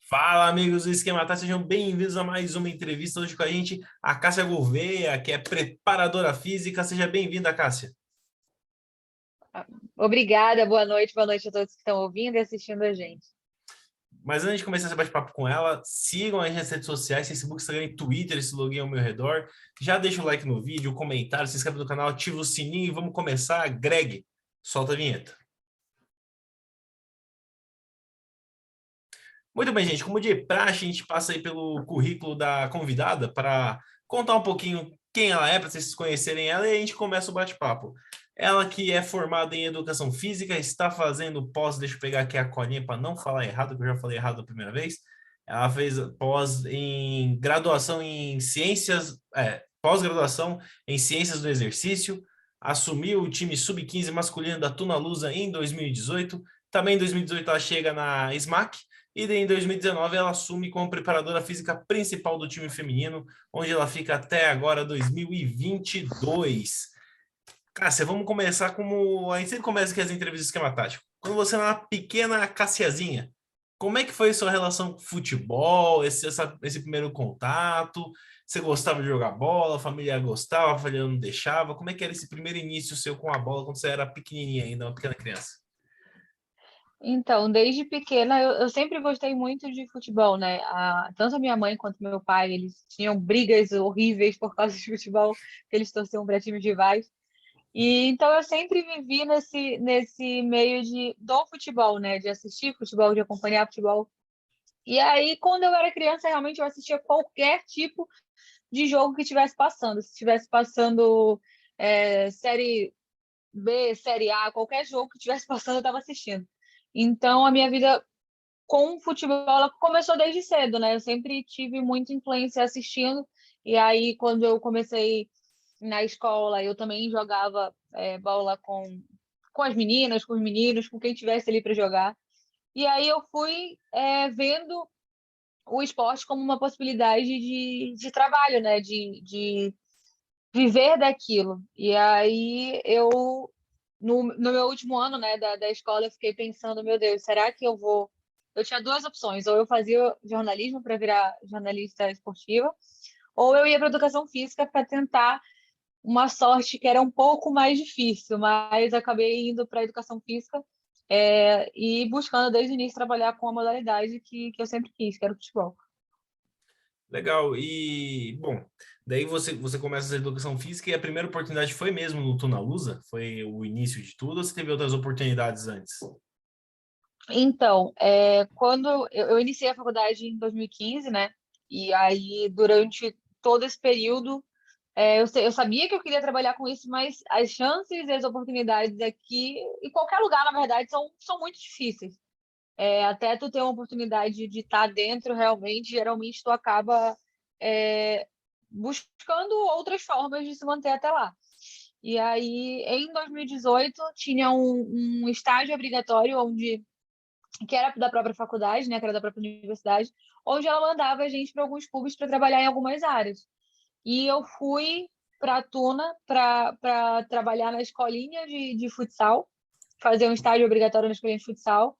Fala, amigos do Esquema Tá, sejam bem-vindos a mais uma entrevista hoje com a gente, a Cássia Gouveia, que é preparadora física. Seja bem-vinda, Cássia. Obrigada, boa noite a todos que estão ouvindo e assistindo a gente. Mas antes de começar esse bate-papo com ela, sigam a gente nas redes sociais, Facebook, Instagram e Twitter, esse login ao meu redor. Já deixa o like no vídeo, o comentário, se inscreve no canal, ativa o sininho e vamos começar. Greg, solta a vinheta. Muito bem, gente. Como de praxe, a gente passa aí pelo currículo da convidada para contar um pouquinho quem ela é, para vocês conhecerem ela, e a gente começa o bate-papo. Ela que é formada em educação física, está fazendo pós, deixa eu pegar aqui a colinha para não falar errado, que eu já falei errado a primeira vez. Ela fez pós em graduação em ciências, pós-graduação em ciências do exercício, assumiu o time sub-15 masculino da Tuna Lusa em 2018. Também em 2018 ela chega na SMAC, e em 2019 ela assume como preparadora física principal do time feminino, onde ela fica até agora 2022. Cássia, vamos começar como a gente sempre começa aqui as entrevistas esquema tático. Quando você era uma pequena Cassiazinha, como é que foi a sua relação com futebol, esse primeiro contato? Você gostava de jogar bola, a família gostava, a família não deixava? Como é que era esse primeiro início seu com a bola quando você era pequenininha ainda, uma pequena criança? Então, desde pequena, eu sempre gostei muito de futebol, né? Tanto a minha mãe quanto meu pai, eles tinham brigas horríveis por causa de futebol, que eles torciam para times rivais. E então eu sempre vivi nesse meio do futebol, né? De assistir futebol, de acompanhar futebol. E aí, quando eu era criança, realmente eu assistia qualquer tipo de jogo que estivesse passando. Se estivesse passando Série B, Série A, qualquer jogo que estivesse passando, eu estava assistindo. Então, a minha vida com o futebol ela começou desde cedo, né? Eu sempre tive muita influência assistindo. E aí, quando eu comecei na escola, eu também jogava bola com as meninas, com os meninos, com quem tivesse ali para jogar. E aí eu fui vendo o esporte como uma possibilidade de trabalho, né? De viver daquilo. E aí no meu último ano, né, da escola, eu fiquei pensando, meu Deus, será que eu vou... Eu tinha duas opções, ou eu fazia jornalismo para virar jornalista esportiva, ou eu ia para educação física para tentar uma sorte que era um pouco mais difícil, mas acabei indo para educação física e buscando desde o início trabalhar com a modalidade que eu sempre quis, que era o futebol. Legal. E, bom, daí você começa a educação física e a primeira oportunidade foi mesmo no Tunalusa? Foi o início de tudo ou você teve outras oportunidades antes? Então, quando eu iniciei a faculdade em 2015, né? E aí, durante todo esse período, eu sabia que eu queria trabalhar com isso, mas as chances e as oportunidades aqui, em qualquer lugar, na verdade, são muito difíceis. Até tu ter uma oportunidade de estar dentro, realmente, geralmente tu acaba é, buscando outras formas de se manter até lá. E aí, em 2018, tinha um estágio obrigatório onde que era da própria faculdade, né, que era da própria universidade, onde ela mandava a gente para alguns clubes para trabalhar em algumas áreas. E eu fui para a Tuna para trabalhar na escolinha de futsal, fazer um estágio obrigatório na escolinha de futsal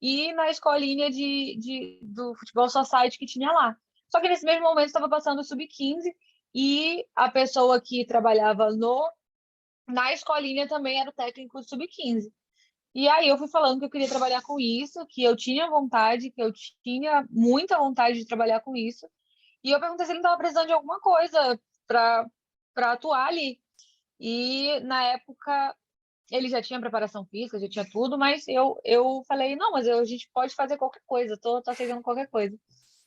e na escolinha do futebol society que tinha lá. Só que nesse mesmo momento estava passando o sub-15 e a pessoa que trabalhava na escolinha também era o técnico do sub-15. E aí eu fui falando que eu queria trabalhar com isso, que eu tinha vontade, que eu tinha muita vontade de trabalhar com isso. E eu perguntei se ele não estava precisando de alguma coisa para atuar ali. E na época ele já tinha preparação física, já tinha tudo, mas eu falei, não, mas a gente pode fazer qualquer coisa, tô aceitando qualquer coisa.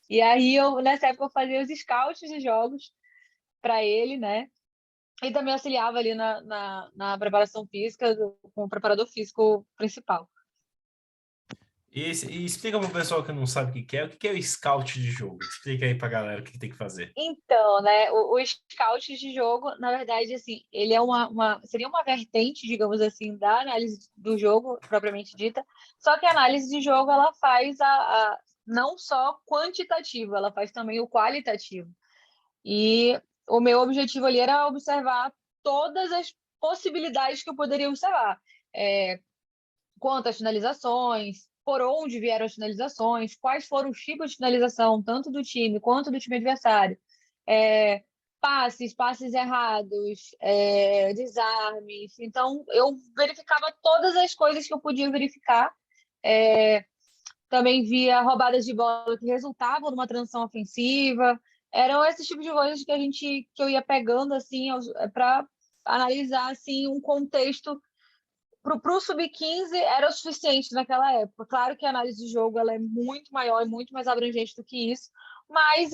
E aí nessa época eu fazia os scouts de jogos para ele, né? E também auxiliava ali na preparação física com o preparador físico principal. E explica para o pessoal que não sabe o que é o scout de jogo. Explica aí para a galera o que tem que fazer. Então, né, o scout de jogo, na verdade, assim, ele é seria uma vertente, digamos assim, da análise do jogo, propriamente dita, só que a análise de jogo, ela faz não só quantitativo, ela faz também o qualitativo. E o meu objetivo ali era observar todas as possibilidades que eu poderia observar. Quantas finalizações, por onde vieram as finalizações, quais foram os tipos de finalização, tanto do time quanto do time adversário, passes errados, desarmes. Então, eu verificava todas as coisas que eu podia verificar. Também via roubadas de bola que resultavam numa transição ofensiva. Eram esses tipos de coisas que eu ia pegando assim para analisar assim um contexto para o sub-15 era o suficiente naquela época. Claro que a análise de jogo ela é muito maior e muito mais abrangente do que isso, mas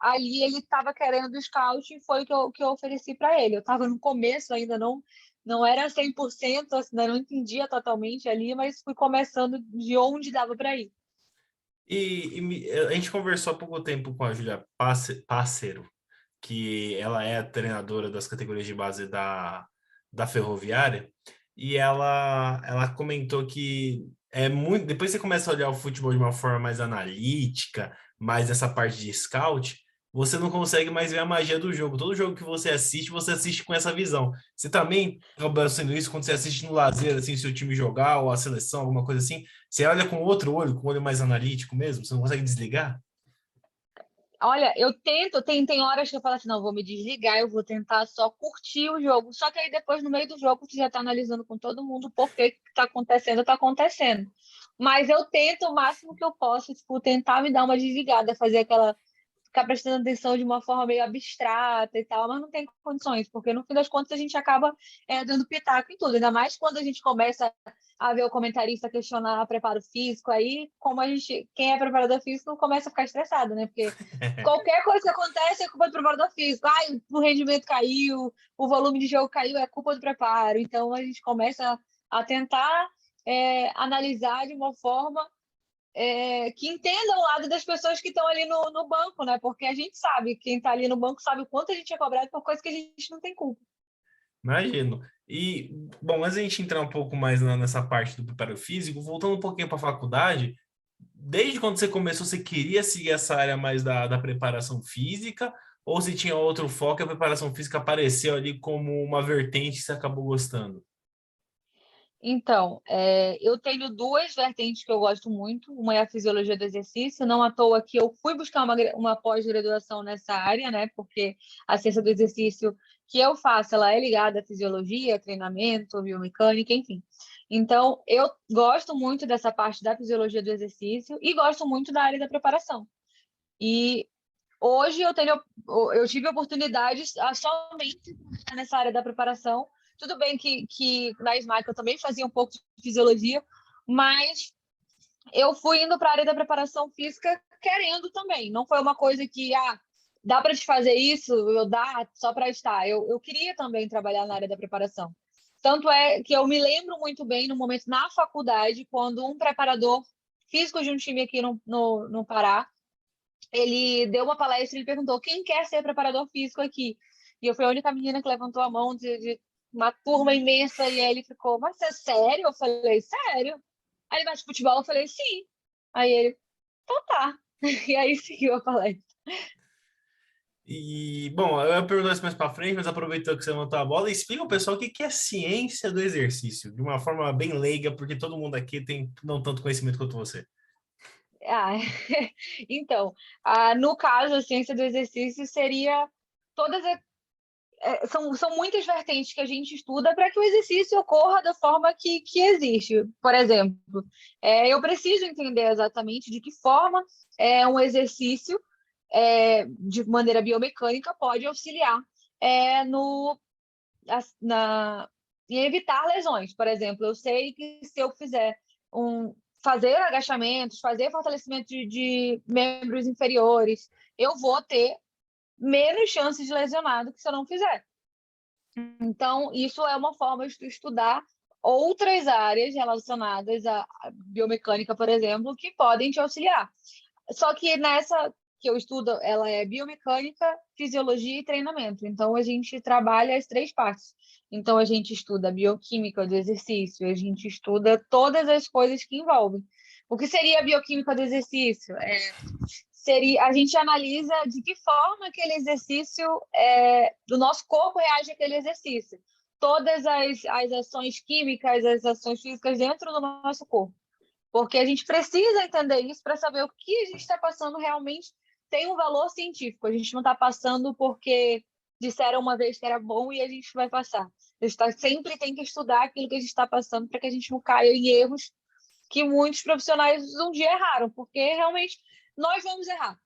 ali ele estava querendo o scout e foi o que eu ofereci para ele. Eu estava no começo, ainda não era 100%, assim, não entendia totalmente ali, mas fui começando de onde dava para ir. A gente conversou há pouco tempo com a Júlia Pássero, que ela é a treinadora das categorias de base da Ferroviária, e ela comentou que é muito. Depois você começa a olhar o futebol de uma forma mais analítica, mais essa parte de scout, você não consegue mais ver a magia do jogo. Todo jogo que você assiste com essa visão. Você também acaba sendo isso quando você assiste no lazer, assim, seu time jogar, ou a seleção, alguma coisa assim. Você olha com outro olho, com um olho mais analítico mesmo, você não consegue desligar? Olha, eu tento, tem horas que eu falo assim, não, vou me desligar, eu vou tentar só curtir o jogo. Só que aí depois, no meio do jogo, tu já tá analisando com todo mundo por que que tá acontecendo. Mas eu tento o máximo que eu posso, tipo, tentar me dar uma desligada, fazer aquela ficar prestando atenção de uma forma meio abstrata e tal, mas não tem condições, porque no fim das contas a gente acaba dando pitaco em tudo, ainda mais quando a gente começa a ver o comentarista questionar preparo físico, aí como a gente, quem é preparador físico começa a ficar estressado, né? Porque qualquer coisa que acontece é culpa do preparador físico. Ai, o rendimento caiu, o volume de jogo caiu, é culpa do preparo. Então a gente começa a tentar analisar de uma forma que entenda o lado das pessoas que estão ali no banco, né? Porque a gente sabe, quem está ali no banco sabe o quanto a gente é cobrado por coisa que a gente não tem culpa. Imagino. E, bom, antes a gente entrar um pouco mais nessa parte do preparo físico, voltando um pouquinho para a faculdade, desde quando você começou, você queria seguir essa área mais da preparação física, ou se tinha outro foco, e a preparação física apareceu ali como uma vertente que você acabou gostando? Então, eu tenho duas vertentes que eu gosto muito. Uma é a fisiologia do exercício, não à toa que eu fui buscar uma pós-graduação nessa área, né? Porque a ciência do exercício que eu faço, ela é ligada à fisiologia, treinamento, biomecânica, enfim. Então, eu gosto muito dessa parte da fisiologia do exercício e gosto muito da área da preparação. E hoje eu tive oportunidades somente nessa área da preparação. Tudo bem que na SMAC eu também fazia um pouco de fisiologia, mas eu fui indo para a área da preparação física querendo também. Não foi uma coisa que, dá para te fazer isso, eu dá só para estar. Eu queria também trabalhar na área da preparação. Tanto é que eu me lembro muito bem no momento na faculdade, quando um preparador físico de um time aqui no Pará, ele deu uma palestra e ele perguntou quem quer ser preparador físico aqui. E eu fui a única menina que levantou a mão de uma turma imensa e aí ele ficou, mas é sério? Eu falei, sério. Aí ele bate futebol, eu falei, sim. Aí ele, então tá. E aí seguiu a palestra. E, bom, eu ia perguntar isso mais para frente, mas aproveitando que você levantou a bola, explica ao pessoal o que é ciência do exercício, de uma forma bem leiga, porque todo mundo aqui tem não tanto conhecimento quanto você. Ah, então, no caso, a ciência do exercício seria todas são muitas vertentes que a gente estuda para que o exercício ocorra da forma que existe. Por exemplo, eu preciso entender exatamente de que forma um exercício de maneira biomecânica pode auxiliar no, na, em evitar lesões. Por exemplo, eu sei que se eu fizer fazer agachamentos, fazer fortalecimento de membros inferiores, eu vou ter menos chances de lesionar do que se eu não fizer. Então, isso é uma forma de estudar outras áreas relacionadas à biomecânica, por exemplo, que podem te auxiliar. Só que nessa que eu estudo, ela é biomecânica, fisiologia e treinamento. Então, a gente trabalha as três partes. Então, a gente estuda a bioquímica do exercício, a gente estuda todas as coisas que envolvem. O que seria a bioquímica do exercício? A gente analisa de que forma aquele exercício, do nosso corpo reage àquele exercício. Todas as ações químicas, as ações físicas dentro do nosso corpo. porque a gente precisa entender isso para saber o que a gente está passando realmente tem um valor científico. A gente não está passando porque disseram uma vez que era bom e a gente vai passar. A gente sempre tem que estudar aquilo que a gente está passando para que a gente não caia em erros que muitos profissionais um dia erraram, porque realmente nós vamos errar.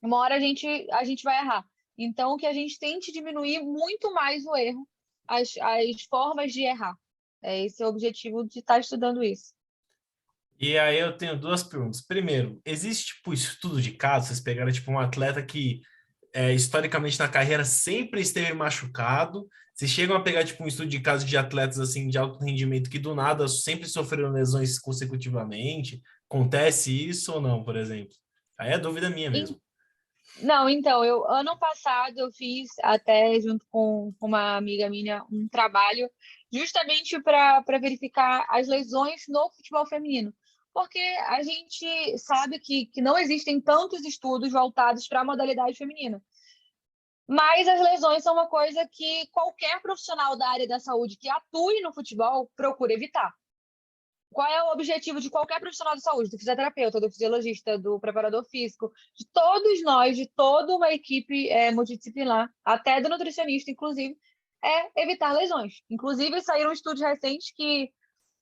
Uma hora a gente vai errar. Então, que a gente tente diminuir muito mais o erro, as formas de errar. Esse é o objetivo de estar estudando isso. E aí eu tenho duas perguntas. Primeiro, existe tipo estudo de caso? Vocês pegaram tipo um atleta que historicamente na carreira sempre esteve machucado. Vocês chegam a pegar tipo um estudo de caso de atletas assim de alto rendimento que do nada sempre sofreram lesões consecutivamente? Acontece isso ou não, por exemplo? Aí é dúvida minha mesmo. Não, então, ano passado eu fiz até junto com uma amiga minha um trabalho justamente para verificar as lesões no futebol feminino. Porque a gente sabe que não existem tantos estudos voltados para a modalidade feminina. Mas as lesões são uma coisa que qualquer profissional da área da saúde que atue no futebol procura evitar. Qual é o objetivo de qualquer profissional de saúde, do fisioterapeuta, do fisiologista, do preparador físico, de todos nós, de toda uma equipe multidisciplinar, até do nutricionista, inclusive, é evitar lesões. Inclusive, saíram estudos recentes que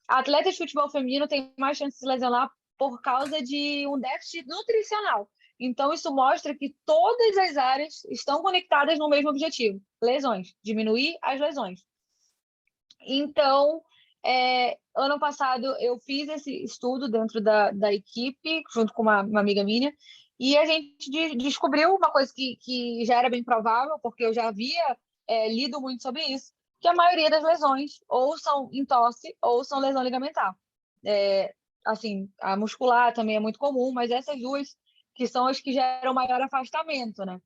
atletas de futebol feminino têm mais chance de se lesionar por causa de um déficit nutricional. Então, isso mostra que todas as áreas estão conectadas no mesmo objetivo: lesões, diminuir as lesões. Então, ano passado eu fiz esse estudo dentro da equipe, junto com uma amiga minha, e a gente descobriu uma coisa que já era bem provável, porque eu já havia lido muito sobre isso, que a maioria das lesões ou são entorse ou são lesão ligamentar. Assim, a muscular também é muito comum, mas essas duas que são as que geram maior afastamento, né?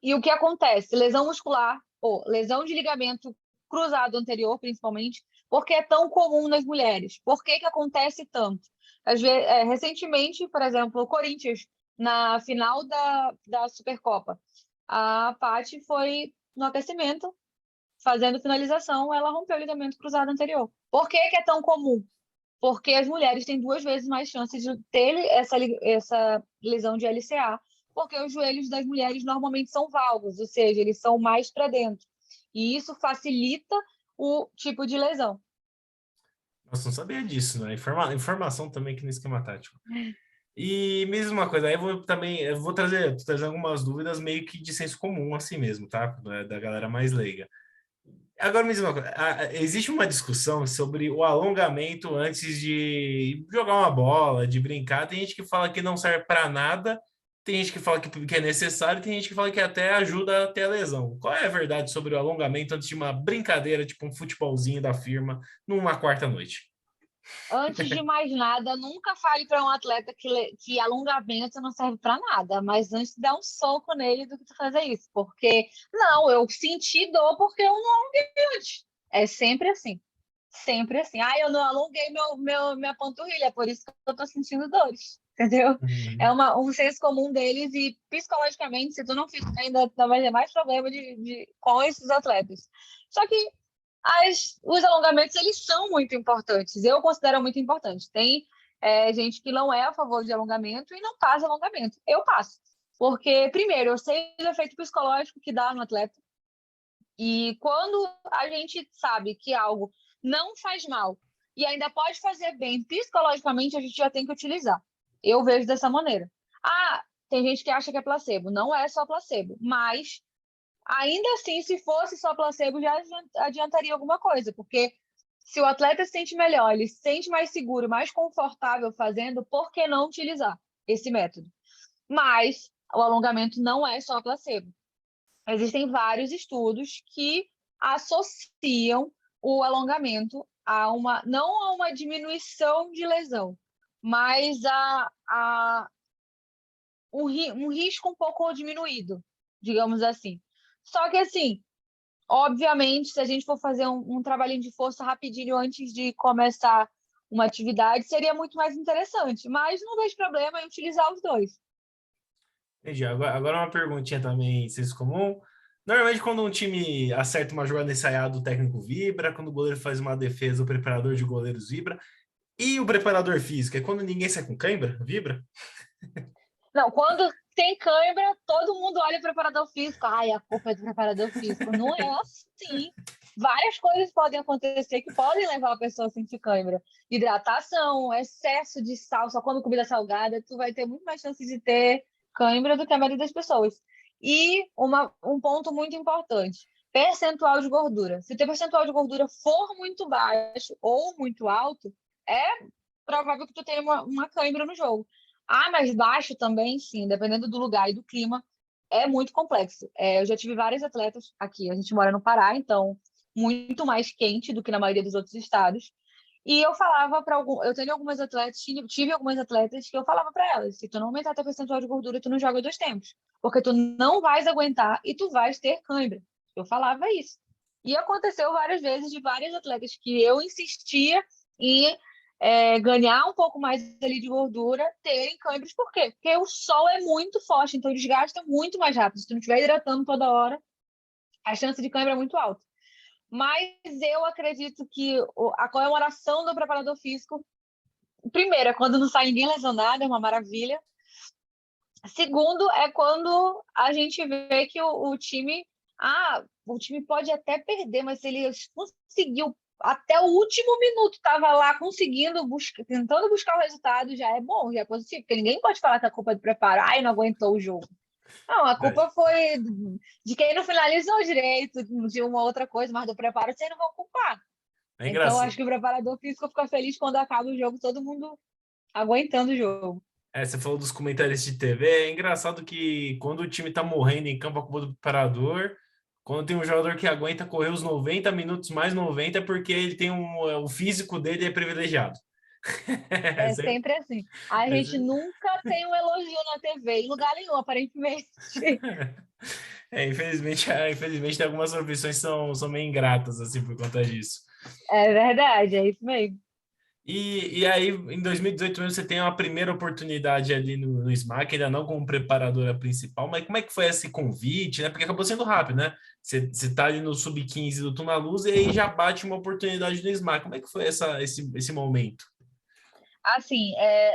E o que acontece? Lesão muscular ou lesão de ligamento cruzado anterior, principalmente, porque é tão comum nas mulheres? Por que acontece tanto? Recentemente, por exemplo, o Corinthians, na final da Supercopa, a Paty foi no aquecimento, fazendo finalização, ela rompeu o ligamento cruzado anterior. Por que é tão comum? Porque as mulheres têm 2 vezes mais chances de ter essa lesão de LCA, porque os joelhos das mulheres normalmente são valvos, ou seja, eles são mais para dentro. E isso facilita o tipo de lesão. Nossa, não sabia disso, né? Informação também aqui no esquema tático. E mesmo uma coisa, aí eu vou trazer algumas dúvidas meio que de senso comum assim mesmo, tá? Da galera mais leiga. Agora me diz uma coisa, existe uma discussão sobre o alongamento antes de jogar uma bola, de brincar. Tem gente que fala que não serve para nada, tem gente que fala que é necessário, tem gente que fala que até ajuda a ter a lesão. Qual é a verdade sobre o alongamento antes de uma brincadeira, tipo um futebolzinho da firma, numa quarta noite? Antes de mais nada, nunca fale para um atleta que alongamento não serve para nada, mas antes dá um soco nele do que tu fazer isso, porque não, eu senti dor porque eu não alonguei antes. É sempre assim. Sempre assim. Ah, eu não alonguei minha panturrilha, por isso que eu tô sentindo dores. Entendeu? É Uhum. um senso comum deles e psicologicamente, se tu não fizer, ainda vai ter mais problema com esses atletas. Só que os alongamentos, eles são muito importantes. Eu considero muito importante. Tem gente que não é a favor de alongamento e não faz alongamento. Eu passo. Porque, primeiro, eu sei o efeito psicológico que dá no atleta. E quando a gente sabe que algo não faz mal e ainda pode fazer bem psicologicamente, a gente já tem que utilizar. Eu vejo dessa maneira. Ah, tem gente que acha que é placebo. Não é só placebo, mas ainda assim, se fosse só placebo, já adiantaria alguma coisa, porque se o atleta se sente melhor, ele se sente mais seguro, mais confortável fazendo, por que não utilizar esse método? Mas o alongamento não é só placebo. Existem vários estudos que associam o alongamento não a uma diminuição de lesão, mas um risco um pouco diminuído, digamos assim. Só que, assim, obviamente, se a gente for fazer um trabalhinho de força rapidinho antes de começar uma atividade, seria muito mais interessante. Mas não vejo problema em utilizar os dois. Entendi. Agora uma perguntinha também, senso comum. Normalmente, quando um time acerta uma jogada ensaiada, o técnico vibra. Quando o goleiro faz uma defesa, o preparador de goleiros vibra. E o preparador físico? É quando ninguém sai com cãibra? Vibra? Não, quando tem câimbra, todo mundo olha o preparador físico. Ai, a culpa é do preparador físico. Não é assim. Várias coisas podem acontecer que podem levar a pessoa a sentir câimbra. Hidratação, excesso de sal, só come comida salgada, tu vai ter muito mais chance de ter câimbra do que a maioria das pessoas. E um ponto muito importante, percentual de gordura. Se o teu percentual de gordura for muito baixo ou muito alto, é provável que tu tenha uma câimbra no jogo. Ah, mas baixo também, sim, dependendo do lugar e do clima, é muito complexo. Eu já tive vários atletas aqui, a gente mora no Pará, então muito mais quente do que na maioria dos outros estados. E eu falava para eu tenho algumas atletas, tive algumas atletas que eu falava para elas, se tu não aumentar teu percentual de gordura, tu não joga 2 tempos, porque tu não vais aguentar e tu vais ter cãibra. Eu falava isso. E aconteceu várias vezes de várias atletas que eu insistia em ganhar um pouco mais ali de gordura, terem câimbras. Por quê? Porque o sol é muito forte, então desgasta muito mais rápido. Se tu não estiver hidratando toda hora, a chance de câimbra é muito alta. Mas eu acredito que a comemoração do preparador físico, primeiro, é quando não sai ninguém lesionado, é uma maravilha. Segundo, é quando a gente vê que o time. O time pode até perder, mas se ele conseguiu até o último minuto, estava lá conseguindo, tentando buscar o resultado, já é bom, já é positivo, porque ninguém pode falar que a culpa é do preparo, ai, não aguentou o jogo. Não, a culpa foi de quem não finalizou direito, de uma outra coisa, mas do preparo vocês não vão culpar. É Então, engraçado. acho que o preparador físico fica feliz quando acaba o jogo, todo mundo aguentando o jogo. Você falou dos comentários de TV. É engraçado que quando o time tá morrendo em campo, a culpa do preparador. Quando tem um jogador que aguenta correr os 90 minutos mais 90, é porque ele tem o físico dele é privilegiado. É Sempre- sempre assim. A gente é nunca tem um elogio na TV, em lugar nenhum, aparentemente. infelizmente tem algumas profissões que são meio ingratas, assim, por conta disso. É verdade, é isso mesmo. E aí, em 2018 mesmo, você tem uma primeira oportunidade ali no SMAC, ainda não como preparadora principal, mas como é que foi esse convite, né? Porque acabou sendo rápido, né? Você tá ali no Sub-15 do Tuna Luz e aí já bate uma oportunidade no SMAC. Como é que foi esse momento? Assim,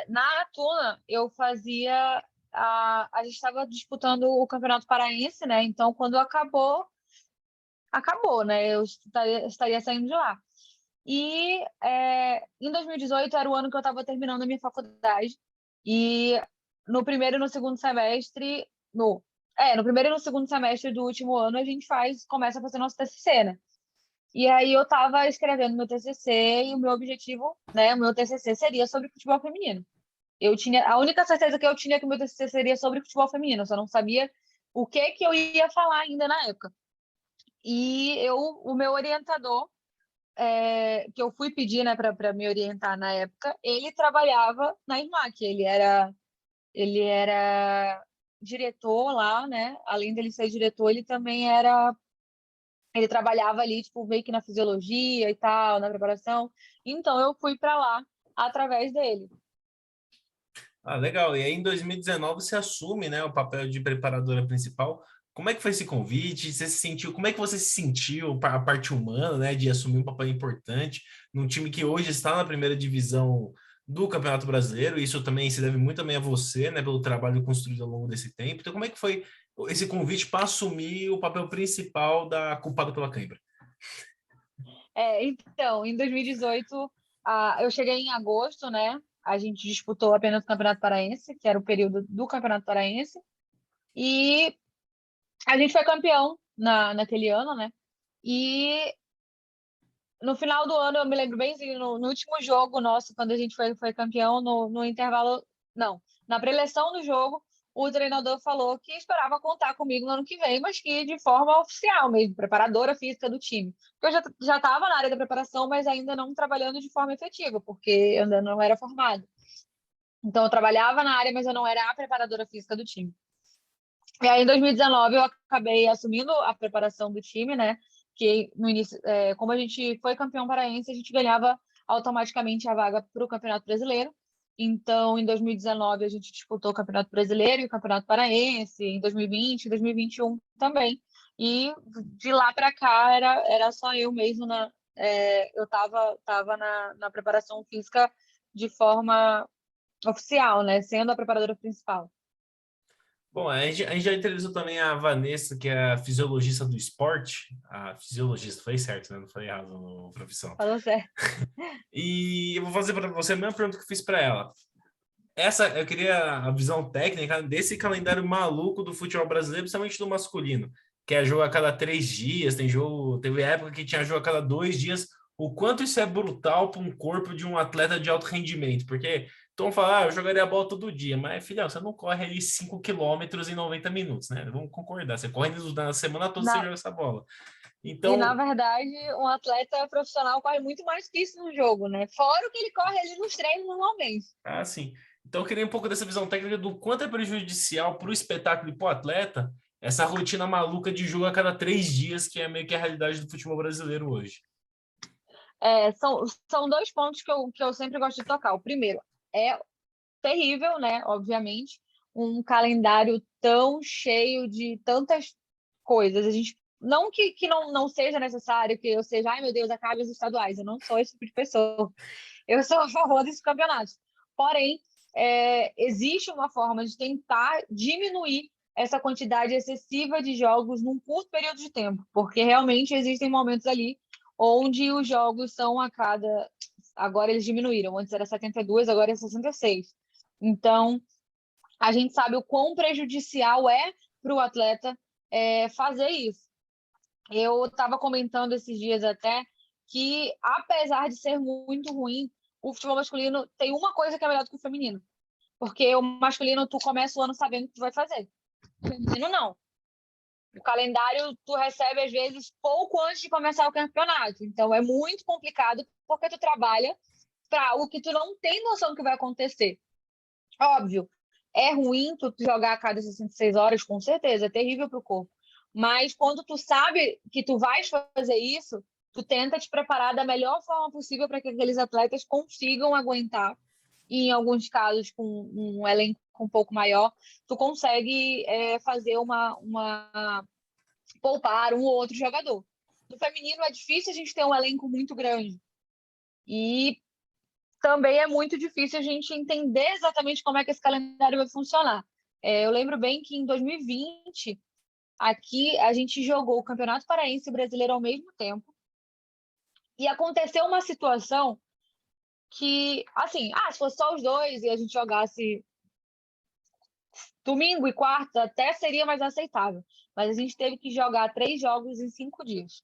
na Tuna, eu fazia. A gente estava disputando o Campeonato Paraense, né? Então, quando acabou, acabou, né? Eu estaria saindo de lá. E em 2018 era o ano que eu estava terminando a minha faculdade. E no primeiro e no segundo semestre, no primeiro e no segundo semestre do último ano, a gente começa a fazer nosso TCC, né? E aí eu estava escrevendo meu TCC e o meu objetivo, né, o meu TCC seria sobre futebol feminino. A única certeza que eu tinha é que o meu TCC seria sobre futebol feminino, eu só não sabia o que eu ia falar ainda na época. E o meu orientador, que eu fui pedir, né, para me orientar na época, ele trabalhava na IRMAC, ele era diretor lá, né? Além dele ser diretor, ele trabalhava ali, tipo, meio que na fisiologia e tal, na preparação. Então, eu fui para lá através dele. Ah, legal. E aí, em 2019, você assume, né, o papel de preparadora principal. Como é que foi esse convite? Você se sentiu, como é que você se sentiu, a parte humana, né, de assumir um papel importante num time que hoje está na primeira divisão do Campeonato Brasileiro? Isso também se deve muito também a você, né, pelo trabalho construído ao longo desse tempo. Então, como é que foi esse convite para assumir o papel principal da culpada pela cãibra? Então, em 2018, eu cheguei em agosto, né? A gente disputou apenas o Campeonato Paraense, que era o período do Campeonato Paraense, e a gente foi campeão naquele ano, né? E no final do ano, eu me lembro bem, assim, no último jogo nosso, quando a gente foi campeão, no intervalo. Não, na preleção do jogo, o treinador falou que esperava contar comigo no ano que vem, mas que de forma oficial mesmo, preparadora física do time. Porque eu já estava na área da preparação, mas ainda não trabalhando de forma efetiva, porque eu ainda não era formada. Então, eu trabalhava na área, mas eu não era a preparadora física do time. E aí, em 2019, eu acabei assumindo a preparação do time, né? Que no início, como a gente foi campeão paraense, a gente ganhava automaticamente a vaga para o Campeonato Brasileiro. Então, em 2019, a gente disputou o Campeonato Brasileiro e o Campeonato Paraense, em 2020 e 2021 também. E de lá para cá era só eu mesmo. Eu estava tava na preparação física de forma oficial, né? Sendo a preparadora principal. Bom, a gente já entrevistou também a Vanessa, que é a fisiologista do esporte. A fisiologista, falei certo, né? Não falei errado na profissão. Falou certo. E eu vou fazer para você a mesma pergunta que eu fiz para ela. Eu queria a visão técnica desse calendário maluco do futebol brasileiro, principalmente do masculino, que é jogo a cada 3 dias, tem jogo, teve época que tinha jogo a cada 2 dias. O quanto isso é brutal para um corpo de um atleta de alto rendimento, porque então falar, eu jogaria a bola todo dia, mas filhão, você não corre ali 5 quilômetros em 90 minutos, né? Vamos concordar, você corre na semana toda você Na, joga essa bola. e, na Então, verdade, um atleta profissional corre muito mais que isso no jogo, né? Fora o que ele corre ali nos treinos normalmente. sim. Então, eu queria um pouco dessa visão técnica do quanto é prejudicial para o espetáculo e para o atleta essa rotina maluca de jogo a cada 3 dias, que é meio que a realidade do futebol brasileiro hoje. São dois pontos que eu sempre gosto de tocar. O primeiro é terrível, né? Obviamente, um calendário tão cheio de tantas coisas. A gente não que não seja necessário que eu seja, ai meu Deus, acabe os estaduais. Eu não sou esse tipo de pessoa. Eu sou a favor desses campeonatos. Porém, existe uma forma de tentar diminuir essa quantidade excessiva de jogos num curto período de tempo, porque realmente existem momentos ali onde os jogos são a cada. Agora eles diminuíram, antes era 72, agora é 66. Então, a gente sabe o quão prejudicial é para o atleta fazer isso. Eu estava comentando esses dias até que, apesar de ser muito ruim, o futebol masculino tem uma coisa que é melhor do que o feminino. Porque o masculino, tu começa o ano sabendo o que tu vai fazer. O feminino, não. O calendário, tu recebe, às vezes, pouco antes de começar o campeonato. Então, é muito complicado, porque tu trabalha para algo que tu não tem noção do que vai acontecer. Óbvio, é ruim tu jogar a cada 66 horas, com certeza, é terrível para o corpo. Mas quando tu sabe que tu vais fazer isso, tu tenta te preparar da melhor forma possível para que aqueles atletas consigam aguentar. E em alguns casos, com um elenco um pouco maior, tu consegue fazer poupar um ou outro jogador. No feminino é difícil a gente ter um elenco muito grande. E também é muito difícil a gente entender exatamente como é que esse calendário vai funcionar. Eu lembro bem que em 2020, aqui a gente jogou o Campeonato Paraense e o Brasileiro ao mesmo tempo. E aconteceu uma situação que, assim, se fosse só os dois e a gente jogasse domingo e quarta, até seria mais aceitável. Mas a gente teve que jogar 3 jogos em 5 dias.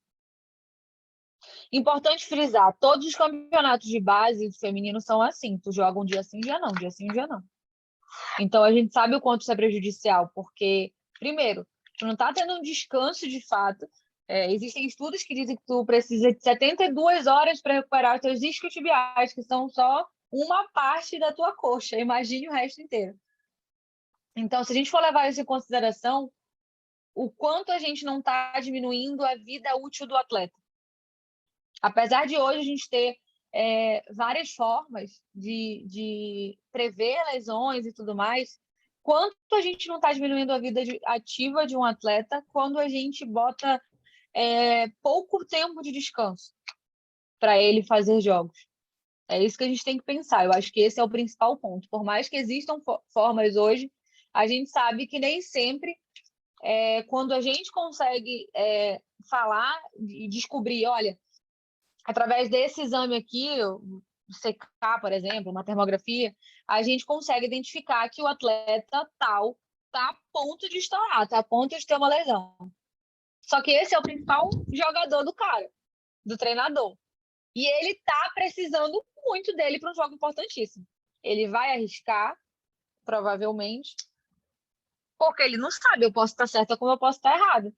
Importante frisar, todos os campeonatos de base feminino são assim. Tu joga um dia sim, um dia não, um dia sim, um dia não. Então, a gente sabe o quanto isso é prejudicial, porque, primeiro, tu não está tendo um descanso de fato. Existem estudos que dizem que tu precisa de 72 horas para recuperar os teus isquiotibiais, que são só uma parte da tua coxa. Imagine o resto inteiro. Então, se a gente for levar isso em consideração, o quanto a gente não está diminuindo a vida útil do atleta. Apesar de hoje a gente ter várias formas de prever lesões e tudo mais, quanto a gente não está diminuindo a vida ativa de um atleta quando a gente bota pouco tempo de descanso para ele fazer jogos. É isso que a gente tem que pensar. Eu acho que esse é o principal ponto. Por mais que existam formas hoje, a gente sabe que nem sempre, quando a gente consegue falar e descobrir, olha, através desse exame aqui, o CK, por exemplo, uma termografia, a gente consegue identificar que o atleta tal está a ponto de estourar, está a ponto de ter uma lesão. Só que esse é o principal jogador do cara, do treinador. E ele está precisando muito dele para um jogo importantíssimo. Ele vai arriscar, provavelmente, porque ele não sabe, eu posso estar certa como eu posso estar errada.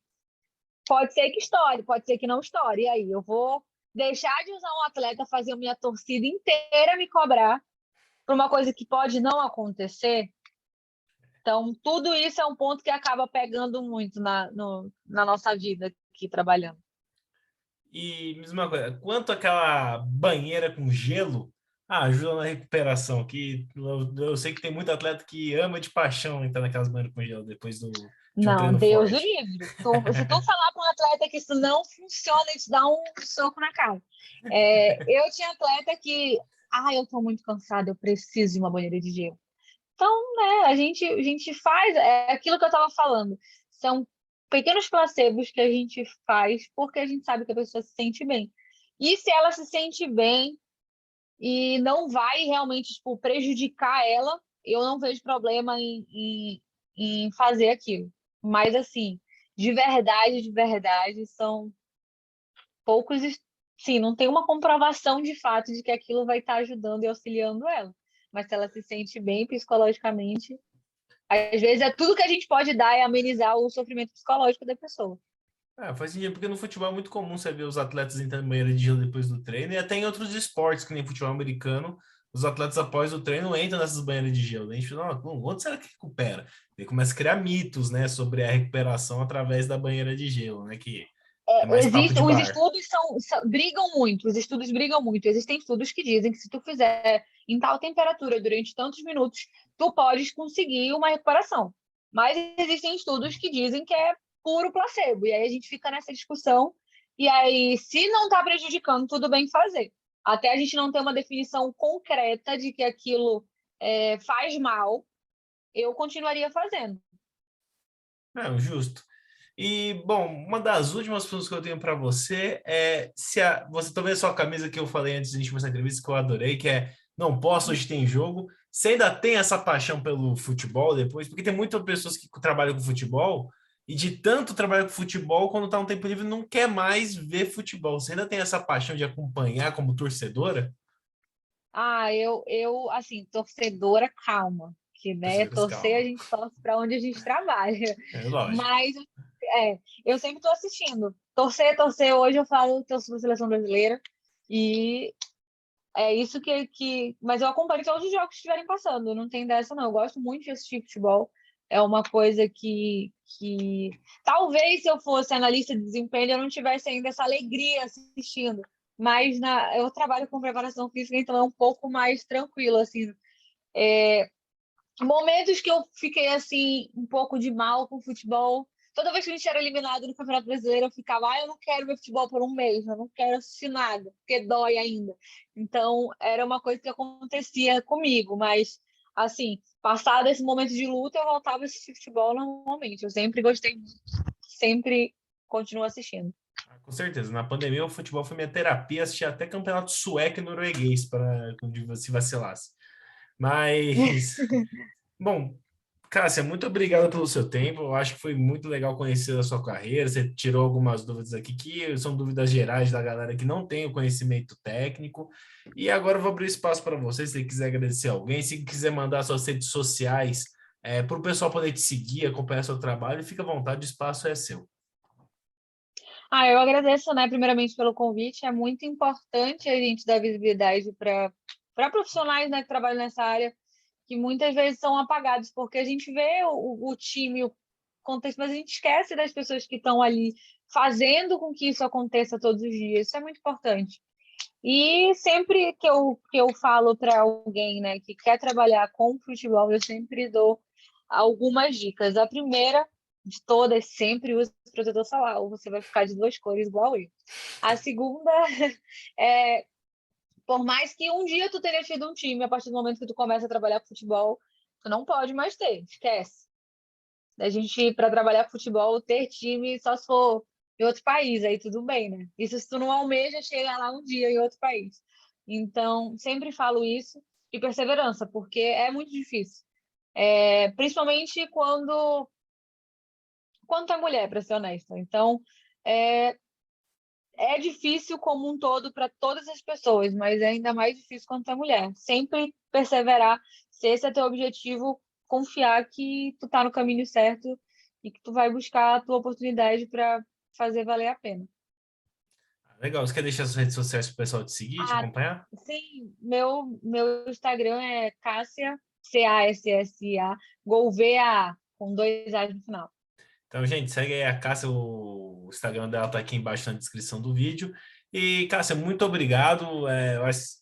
Pode ser que estoure, pode ser que não estoure. E aí, eu vou deixar de usar um atleta, fazer a minha torcida inteira me cobrar por uma coisa que pode não acontecer. Então, tudo isso é um ponto que acaba pegando muito na nossa vida aqui trabalhando. E mesma coisa, quanto aquela banheira com gelo ajuda na recuperação, que eu sei que tem muito atleta que ama de paixão entrar naquelas banheiras com gelo depois de um Não, treino Deus o forte. livre. Se tu falar para um atleta que isso não funciona, ele te dá um soco na cara. Eu tinha atleta que eu tô muito cansada, eu preciso de uma banheira de gelo. Então, né, a gente faz, é aquilo que eu estava falando, são pequenos placebos que a gente faz porque a gente sabe que a pessoa se sente bem. E se ela se sente bem e não vai realmente, tipo, prejudicar ela, eu não vejo problema em fazer aquilo. Mas, assim, de verdade, são poucos, sim, não tem uma comprovação de fato de que aquilo vai estar ajudando e auxiliando ela. Mas se ela se sente bem psicologicamente, às vezes é tudo que a gente pode dar é amenizar o sofrimento psicológico da pessoa. Faz sentido, porque no futebol é muito comum você ver os atletas entrando em banheira de gelo depois do treino, e até em outros esportes, que nem futebol americano, os atletas após o treino entram nessas banheiras de gelo. A gente fala, onde será que recupera? E começa a criar mitos, né, sobre a recuperação através da banheira de gelo, né, que é mais papo Existe, de os bar. estudos brigam muito, os estudos brigam muito. Existem estudos que dizem que se tu fizer em tal temperatura durante tantos minutos, tu podes conseguir uma recuperação. Mas existem estudos que dizem que é puro placebo. E aí a gente fica nessa discussão. E aí, se não está prejudicando, tudo bem fazer. Até a gente não ter uma definição concreta de que aquilo faz mal, eu continuaria fazendo. Não, justo. E, bom, uma das últimas perguntas que eu tenho para você é se você também a sua camisa que eu falei antes da gente começar a entrevista, que eu adorei, que é não posso, hoje tem jogo. Você ainda tem essa paixão pelo futebol depois? Porque tem muitas pessoas que trabalham com futebol e de tanto trabalhar com futebol, quando tá um tempo livre, não quer mais ver futebol. Você ainda tem essa paixão de acompanhar como torcedora? Assim, torcedora calma, que, né, Torcedoras, torcer a calma. gente torce para onde a gente trabalha. É lógico. Mas, eu sempre estou assistindo. Torcer, hoje eu falo, torço para a seleção brasileira, e é isso Mas eu acompanho todos os jogos que estiverem passando, não tem dessa, não. Eu gosto muito de assistir futebol, é uma coisa que talvez se eu fosse analista de desempenho eu não tivesse ainda essa alegria assistindo, mas eu trabalho com preparação física, então é um pouco mais tranquilo, assim. Momentos que eu fiquei, assim, um pouco de mal com o futebol, toda vez que a gente era eliminado no Campeonato Brasileiro, eu ficava, eu não quero ver futebol por um mês, eu não quero assistir nada, porque dói ainda. Então, era uma coisa que acontecia comigo, mas, assim, passado esse momento de luta, eu voltava a assistir futebol normalmente. Eu sempre gostei, sempre continuo assistindo. Com certeza. Na pandemia, o futebol foi minha terapia. Assisti até campeonato sueco e norueguês para quando se vacilasse. Mas, bom, Cássia, muito obrigado pelo seu tempo. Eu acho que foi muito legal conhecer a sua carreira. Você tirou algumas dúvidas aqui que são dúvidas gerais da galera que não tem o conhecimento técnico. E agora eu vou abrir espaço para você, se você quiser agradecer alguém, se quiser mandar suas redes sociais para o pessoal poder te seguir, acompanhar seu trabalho, fica à vontade, o espaço é seu. Eu agradeço, né, primeiramente pelo convite. É muito importante a gente dar visibilidade para profissionais, né, que trabalham nessa área, que muitas vezes são apagados, porque a gente vê o time, o contexto, mas a gente esquece das pessoas que estão ali fazendo com que isso aconteça todos os dias. Isso é muito importante. E sempre que eu falo para alguém, né, que quer trabalhar com futebol, eu sempre dou algumas dicas. A primeira de todas, sempre use protetor solar, ou você vai ficar de duas cores igual eu. A segunda é, por mais que um dia tu tenha tido um time, a partir do momento que tu começa a trabalhar com futebol, tu não pode mais ter, esquece. A gente, para trabalhar com futebol, ter time só se for em outro país, aí tudo bem, né? Isso se tu não almeja chegar lá um dia em outro país. Então, sempre falo isso, e perseverança, porque é muito difícil. Principalmente quando tu é mulher, para ser honesta. Então, é, é difícil como um todo para todas as pessoas, mas é ainda mais difícil quando tu é mulher. Sempre perseverar, se esse é teu objetivo, confiar que tu tá no caminho certo e que tu vai buscar a tua oportunidade para fazer valer a pena. Legal, você quer deixar suas redes sociais para o pessoal te seguir, te Ah, acompanhar? sim, meu Instagram é Cássia, Cassa, Gouveia, com dois A's no final. Então, gente, segue aí a Cássia, o Instagram dela tá aqui embaixo na descrição do vídeo. E, Cássia, muito obrigado.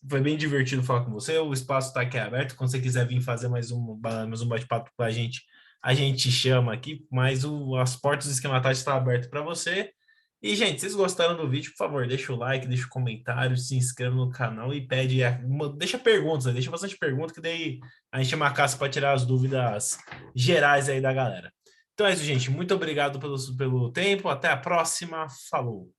Foi bem divertido falar com você. O espaço está aqui aberto. Quando você quiser vir fazer mais um bate-papo com a gente chama aqui. Mas as portas do Esquema Tático estão abertas para você. E, gente, se vocês gostaram do vídeo, por favor, deixa o like, deixa o comentário, se inscreva no canal e deixa perguntas, né? Deixa bastante pergunta, que daí a gente chama a Cássia para tirar as dúvidas gerais aí da galera. Então é isso, gente. Muito obrigado pelo tempo. Até a próxima. Falou.